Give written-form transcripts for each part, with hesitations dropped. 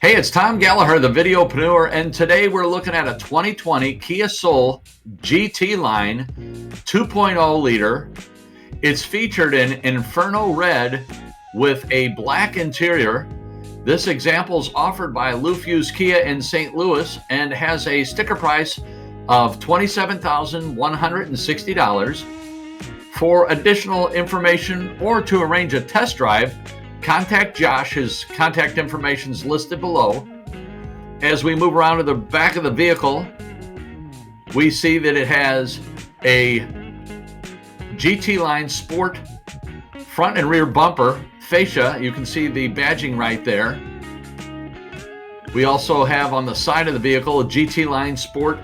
Hey, it's Tom Gallagher, the Videopreneur, and today we're looking at a 2020 Kia Soul GT line 2.0 liter. It's featured in Inferno red with a black interior. This example is offered by Lou Fusz Kia in St. Louis and has a sticker price of $27,160. For additional information or to arrange a test drive, contact Josh. His contact information is listed below. As we move around to the back of the vehicle, we see that it has a GT Line Sport front and rear bumper fascia. You can see the badging right there. We also have on the side of the vehicle a GT Line Sport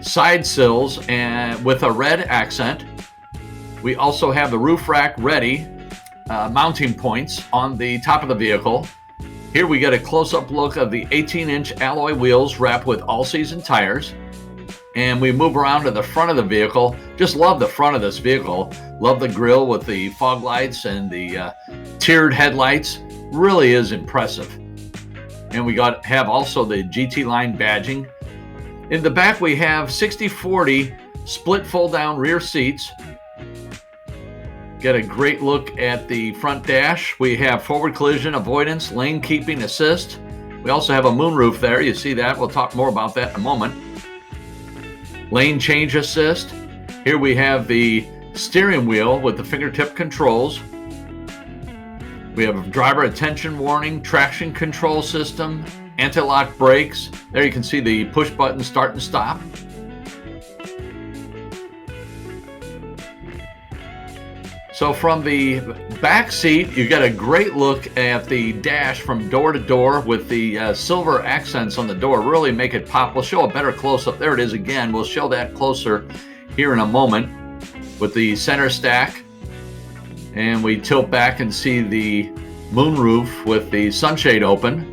side sills and with a red accent. We also have the roof rack ready. Mounting points on the top of the vehicle. Here we get a close-up look of the 18-inch alloy wheels wrapped with all-season tires. And we move around to the front of the vehicle. Just love the front of this vehicle. Love the grille with the fog lights and the tiered headlights. Really is impressive. And we have also the GT Line badging. In the back we have 60/40 split fold-down rear seats. Get a great look at the front dash. We have forward collision avoidance, lane keeping assist. We also have a moonroof there. You see that. We'll talk more about that in a moment. Lane change assist. Here we have the steering wheel with the fingertip controls. We have driver attention warning, traction control system, anti-lock brakes. There you can see the push button start and stop. So from the back seat, you get a great look at the dash from door to door with the silver accents on the door. Really make it pop. We'll show a better close-up. There it is again. We'll show that closer here in a moment with the center stack. And we tilt back and see the moonroof with the sunshade open.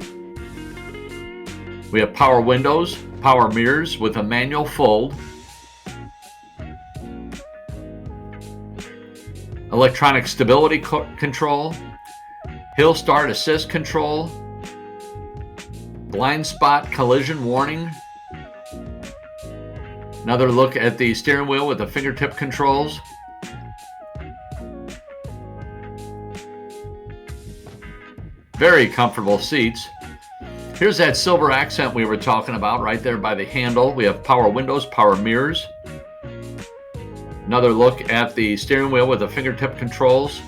We have power windows, power mirrors with a manual fold. Electronic stability control, hill start assist control, blind spot collision warning. Another look at the steering wheel with the fingertip controls. Very comfortable seats. Here's that silver accent we were talking about right there by the handle. We have power windows, power mirrors. Another look at the steering wheel with the fingertip controls.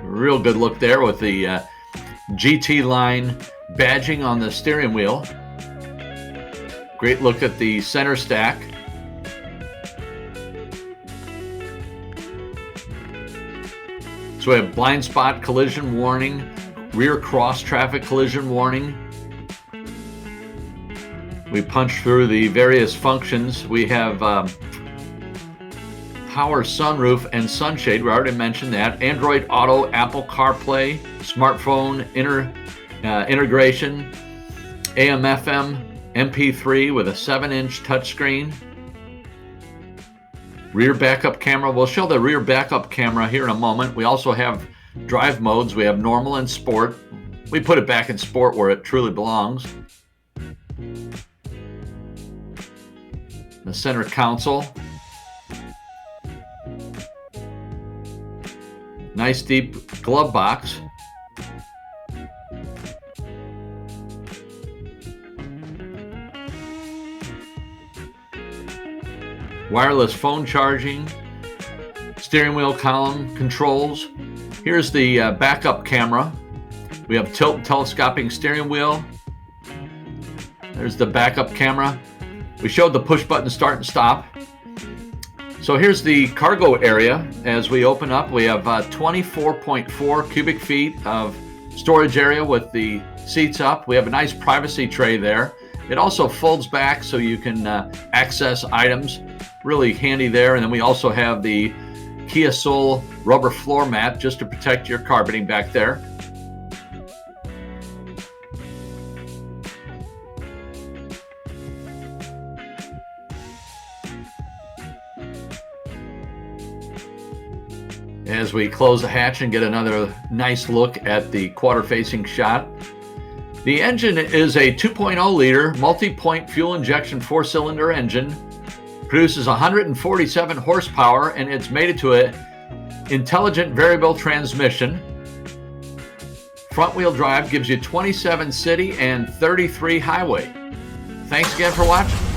Real good look there with the GT Line badging on the steering wheel. Great look at the center stack. So we have blind spot collision warning, rear cross traffic collision warning. We punch through the various functions. We have power sunroof and sunshade. We already mentioned that. Android Auto, Apple CarPlay, smartphone integration, AM/FM, MP3 with a 7-inch touchscreen. Rear backup camera. We'll show the rear backup camera here in a moment. We also have drive modes. We have normal and sport. We put it back in sport where it truly belongs. The center console. Nice deep glove box. Wireless phone charging. Steering wheel column controls. Here's the backup camera. We have tilt and telescoping steering wheel. There's the backup camera. We showed the push button start and stop. So here's the cargo area. As we open up, we have 24.4 cubic feet of storage area with the seats up. We have a nice privacy tray there. It also folds back so you can access items. Really handy there. And then we also have the Kia Soul rubber floor mat just to protect your carpeting back there. As as we close the hatch and get another nice look at the quarter-facing shot. The engine is a 2.0 liter multi-point fuel injection 4-cylinder engine. Produces 147 horsepower, and it's mated to an intelligent variable transmission. Front-wheel drive gives you 27 city and 33 highway. Thanks again for watching.